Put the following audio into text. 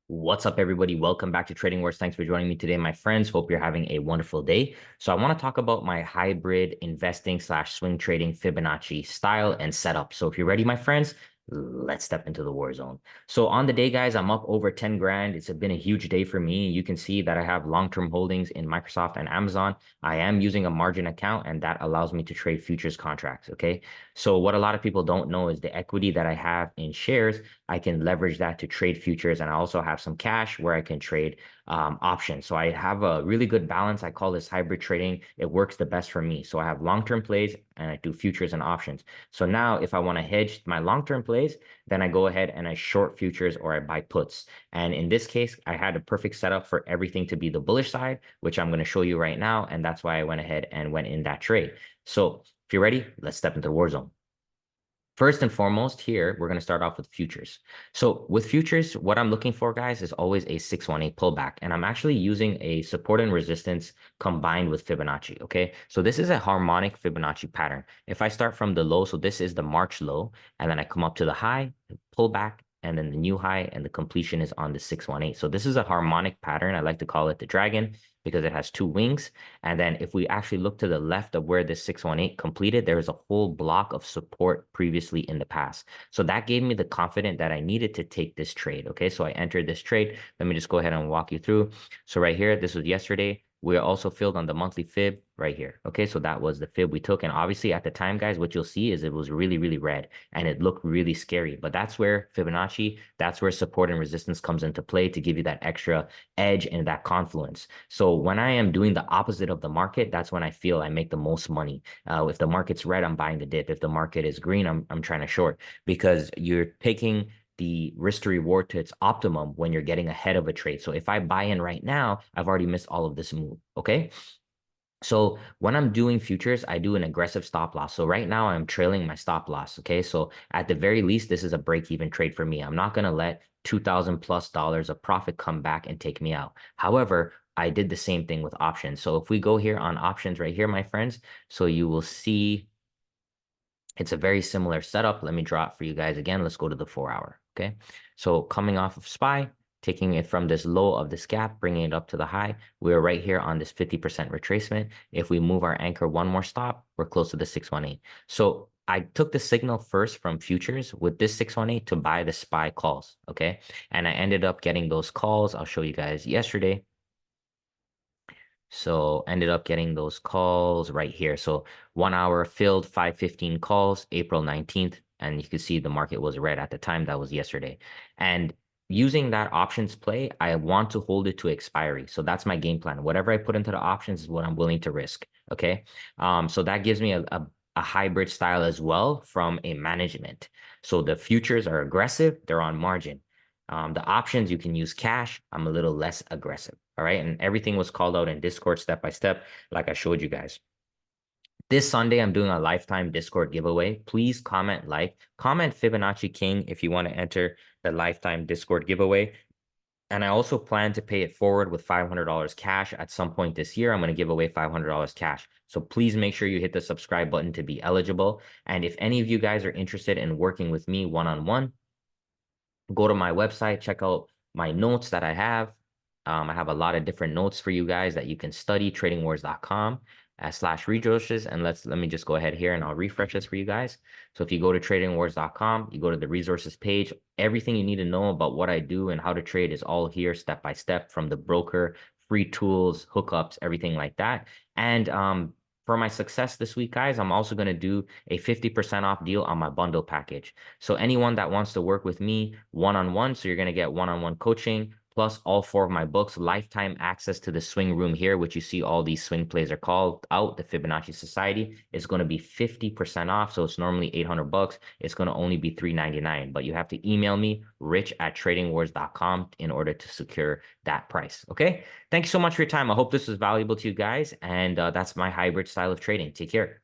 What's up, everybody? Welcome back to Trading Wars. Thanks for joining me today, my friends. Hope you're having a wonderful day. So I want to talk about my hybrid investing slash swing trading Fibonacci style and setup. So if you're ready, my friends, let's step into the war zone. So on the day, guys, I'm up over 10 grand. It's been a huge day for me. You can see that I have long-term holdings in Microsoft and Amazon. I am using a margin account, and that allows me to trade futures contracts. Okay. So what a lot of people don't know is the equity that I have in shares. I can leverage that to trade futures, and I also have some cash where I can trade options. So I have a really good balance. I call this hybrid trading. It works the best for me. So I have long-term plays and I do futures and options. So now if I want to hedge my long-term plays, then I go ahead and I short futures or I buy puts. And in this case, I had a perfect setup for everything to be the bullish side, which I'm going to show you right now. And that's why I went ahead and went in that trade. So if you're ready, let's step into the war zone. First and foremost here, we're going to start off with futures. So with futures, what I'm looking for, guys, is always a 618 pullback. And I'm actually using a support and resistance combined with Fibonacci, okay? So this is a harmonic Fibonacci pattern. If I start from the low, so this is the March low, and then I come up to the high, pull back, and then the new high, and the completion is on the 618. So this is a harmonic pattern. I like to call it the dragon because it has two wings. And then if we actually look to the left of where this 618 completed, there is a whole block of support previously in the past. So that gave me the confidence that I needed to take this trade. Okay, so I entered this trade. Let me just go ahead and walk you through. So right here, this was yesterday. We are also filled on the monthly fib right here. Okay, so that was the fib we took. And obviously at the time, guys, what you'll see is it was really, really red and it looked really scary. But that's where Fibonacci, that's where support and resistance comes into play to give you that extra edge and that confluence. So when I am doing the opposite of the market, that's when I feel I make the most money. If the market's red, I'm buying the dip. If the market is green, I'm trying to short because you're taking the risk to reward to its optimum when you're getting ahead of a trade. So if I buy in right now, I've already missed all of this move. Okay. So when I'm doing futures, I do an aggressive stop loss. So right now I'm trailing my stop loss. Okay. So at the very least, this is a break-even trade for me. I'm not going to let $2,000+ of profit come back and take me out. However, I did the same thing with options. So if we go here on options right here, my friends, so you will see it's a very similar setup. Let me draw it for you guys again. Let's go to the 4-hour. Okay. So coming off of SPY, taking it from this low of this gap, bringing it up to the high. We're right here on this 50% retracement. If we move our anchor one more stop, we're close to the 618. So I took the signal first from futures with this 618 to buy the SPY calls. Okay. And I ended up getting those calls. I'll show you guys yesterday. So ended up getting those calls right here. So 1 hour filled 515 calls, April 19th. And you can see the market was red at the time. That was yesterday. And using that options play, I want to hold it to expiry. So that's my game plan. Whatever I put into the options is what I'm willing to risk. Okay. So that gives me a hybrid style as well from a management. So the futures are aggressive, they're on margin. The options, you can use cash. I'm a little less aggressive. All right. And everything was called out in Discord step by step, like I showed you guys. This Sunday, I'm doing a lifetime Discord giveaway. Please comment Fibonacci King if you want to enter the lifetime Discord giveaway. And I also plan to pay it forward with $500 cash at some point this year. I'm going to give away $500 cash. So please make sure you hit the subscribe button to be eligible. And if any of you guys are interested in working with me one-on-one, go to my website, check out my notes that I have. I have a lot of different notes for you guys that you can study, tradingwars.com /resources. And let me just go ahead here and I'll refresh this for you guys. So if you go to tradingwars.com, you go to the resources page, everything you need to know about what I do and how to trade is all here step by step, from the broker, free tools, hookups, everything like that. And for my success this week, guys, I'm also going to do a 50% off deal on my bundle package. So anyone that wants to work with me one-on-one, so you're going to get one-on-one coaching, plus all 4 of my books, lifetime access to the swing room here, which you see all these swing plays are called out, the Fibonacci Society, is going to be 50% off. So it's normally $800. It's going to only be $399, but you have to email me, rich@tradingwars.com, in order to secure that price. Okay. Thank you so much for your time. I hope this was valuable to you guys. And that's my hybrid style of trading. Take care.